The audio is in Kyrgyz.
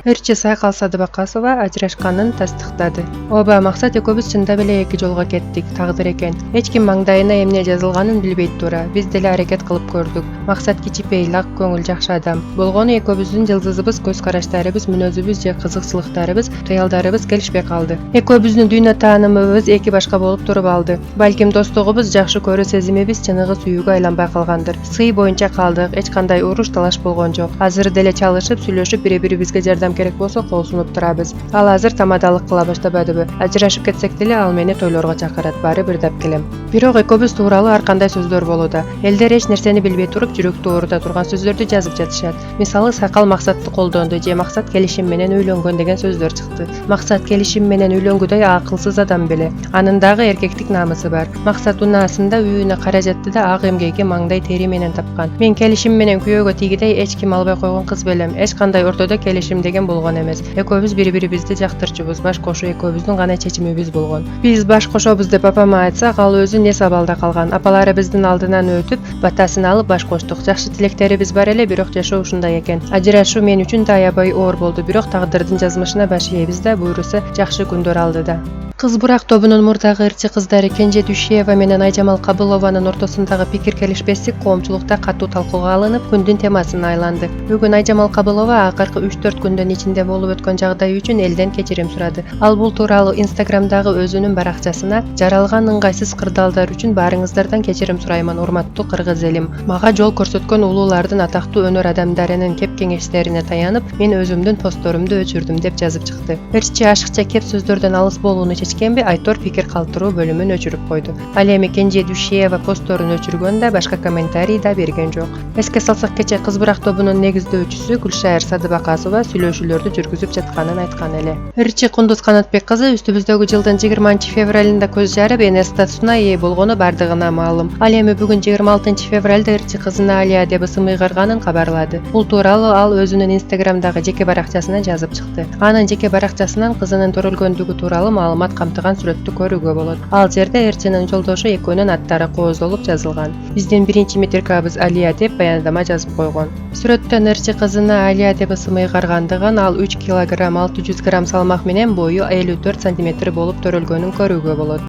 Ырчы Сайкал Садыбакасова ажырашканын тастыктады. Оба Максат экөөбүз чындап эле эки жолго кеттик, тагдыр экен. Эч ким маңдайына эмне жазылганын билбейт тура. Биз деле аракет кылып көрдүк. Максат кичипей, ак көңүл, жакшы адам. Болгону экөөбүздүн жылдызыбыз, көз караштарыбыз, мүнөзүбүз же кызыкчылыктарыбыз, кыялдарыбыз келишпей калды. Экөөбүздүн дүйнө таанымыбыз эки башка болуп туруп алды. Балким достугубуз, жакшы көрүү сезимибиз чыныгы сүйүүгө айланбай калгандыр. Сый боюнча калдык, эч кандай уруш талаш болгон жок. Азыр деле чалышып, сүйлөшүп, бири-бирибизге жардам керек болсо кол сунуп турабыз. Ал азыр тамадалык кыла баштабадыбы? Ажырашып кетсек деле ал мени тойлорго чакырат, баары бир дап келем. Бирок экөөбүз тууралуу ар кандай сөздөр болууда. Элдер эч нерсени билбей туруп жүрөктү оорута турган сөздөрдү жазып жатышат. Мисалы Сайкал Максатты колдонду же Максат келишим менен үйлөнгөн деген сөздөр чыкты. Максат келишим менен үйлөнгүдөй акылсыз адам беле. Анын дагы эркектик намысы бар. Максат унаасында үйүнө каражатты да ак эмгеги маңдай тери менен тапкан. Мен келишим менен күйөөгө тийгидей эч ким албай койгон кыз белем. Эч кандай ортодо келишим деген болгон эмес. Экөөбүз бири-бирибизди жактырчубуз. Баш кошуу экөөбүздүн гана чечимибиз болгон. Биз баш кошобуз деп апама айтсак, ал өзү не сабалда калган. Апаларыбыздын алдынан өтүп, батасын алып баш коштук. Жакшы тилектерибиз бар эле, бирок жашоо ушундай экен. Ажырашуу мен үчүн да аябай оор болду, бирок тагдырдын жазмышына баш ийебиз да, буйруса жакшы күндөр алды да. Кыз Бурак тобунун мурдагы ырчы кыздары Кенже Дүйшиева менен Айжамал Кабылованын ортосундагы пикир келишпестик коомчулукта катуу талкууга алынып, күндүн темасына айланды. Бүгүн Айжамал Кабылова акыркы 3-4 күндүн ичинде болуп өткөн жагдай үчүн элден кечирим сурады. Ал бул тууралуу Инстаграмдагы өзүнүн баракчасына жаралган ыңгайсыз кырдаалдар үчүн баарыңыздардан кечирим сураймын, урматтуу кыргыз элим. Мага жол көрсөткөн улуулардын, атактуу өнөр адамдарынын кеп кеңештерине таянып, мен өзүмдүн постторумду өчүрдүм деп жазып чыкты. Ырчы ашыкча кеп сөздөрдөн алыс болууну чечкенби, Айтор пикир калтыруу бөлүмүн өчүрүп койду. Ал эми Кенже Дүйшиева постторун өчүргөн да, башка комментарий да берген жок. Эске салсак, кечээ Кыз Бурак тобунун негиздөөчүсү Гүлшайыр Садыбакасова сүйлөшүүлөрдү жүргүзүп жатканын айткан эле. Ырчы Кундуз Канатбек кызы үстүбүздөгү жылдын 20-февралында көз жарып, эне статусуна ээ болгону бардыгына маалым. Ал эми бүгүн 26-февралда ырчы кызына Алия деп ысым ыйгарганын кабарлады. Бул тууралуу ал өзүнүн Инстаграмдагы жеке баракчасына жазып чыкты. Анын жеке баракчасынан кызынын төрөлгөндүгү тууралуу маалымат камтыган сүрөттү көрүүгө болот. Ал жерде ырчынын жолдошу экөөнүн аттары кооздолуп жазылган. Биздин биринчи метрикабыз Алия деп баяндама жазып койгон. Сүрөттөн ырчы кызына Алия деп ысым ыйгаргандыгын, ал 3 кг 600 грамм салмак менен бою 54 см болуп төрөлгөнүн көрүүгө болот.